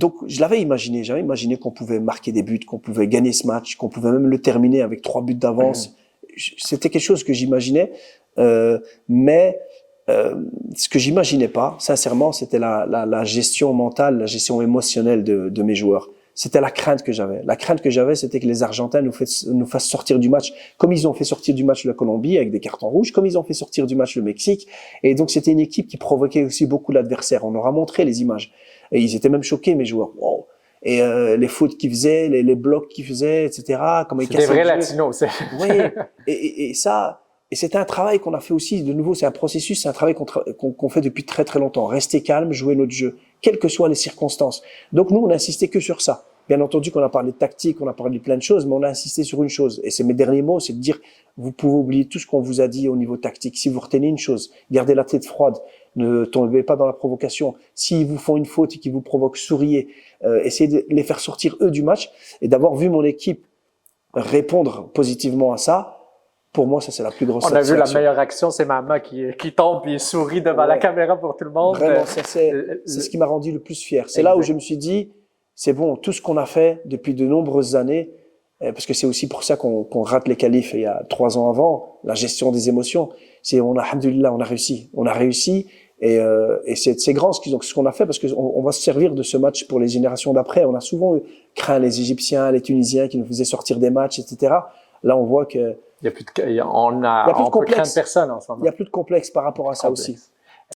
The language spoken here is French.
donc, je l'avais imaginé. J'avais imaginé qu'on pouvait marquer des buts, qu'on pouvait gagner ce match, qu'on pouvait même le terminer avec 3 buts d'avance. C'était quelque chose que j'imaginais, mais ce que j'imaginais pas, sincèrement, c'était la gestion mentale, la gestion émotionnelle de mes joueurs. C'était la crainte que j'avais. La crainte que j'avais, c'était que les Argentins nous fassent sortir du match, comme ils ont fait sortir du match la Colombie avec des cartons rouges, comme ils ont fait sortir du match le Mexique. Et donc, c'était une équipe qui provoquait aussi beaucoup l'adversaire. On leur a montré les images. Et ils étaient même choqués, mes joueurs. Wow. Et les fautes qu'ils faisaient, les blocs qu'ils faisaient, etc. Comment ils cassaient. C'était vrai latino, c'est. Oui. Et ça, et c'était un travail qu'on a fait aussi. De nouveau, c'est un processus, c'est un travail qu'on fait depuis très très longtemps. Rester calme, jouer notre jeu, quelles que soient les circonstances. Donc nous, on a insisté que sur ça. Bien entendu qu'on a parlé de tactique, on a parlé de plein de choses, mais on a insisté sur une chose. Et c'est mes derniers mots, c'est de dire, vous pouvez oublier tout ce qu'on vous a dit au niveau tactique. Si vous retenez une chose, gardez la tête froide, ne tombez pas dans la provocation. S'ils vous font une faute et qu'ils vous provoquent, souriez. Essayez de les faire sortir eux du match. Et d'avoir vu mon équipe répondre positivement à ça, pour moi, ça c'est la plus grosse satisfaction. On a vu la meilleure action, c'est Mama qui tombe et sourit devant la caméra pour tout le monde. Vraiment, ça c'est ce qui m'a rendu le plus fier. C'est là où je me suis dit, c'est bon, tout ce qu'on a fait depuis de nombreuses années, parce que c'est aussi pour ça qu'on rate les qualifs il y a 3 ans avant, la gestion des émotions. Alhamdoulilah, on a réussi, et c'est grand ce qu'on a fait, parce qu'on va se servir de ce match pour les générations d'après. On a souvent craint les Égyptiens, les Tunisiens qui nous faisaient sortir des matchs, etc. Là, on voit que on peut craindre personne en ce moment. Il y a plus de complexe par rapport à ça aussi.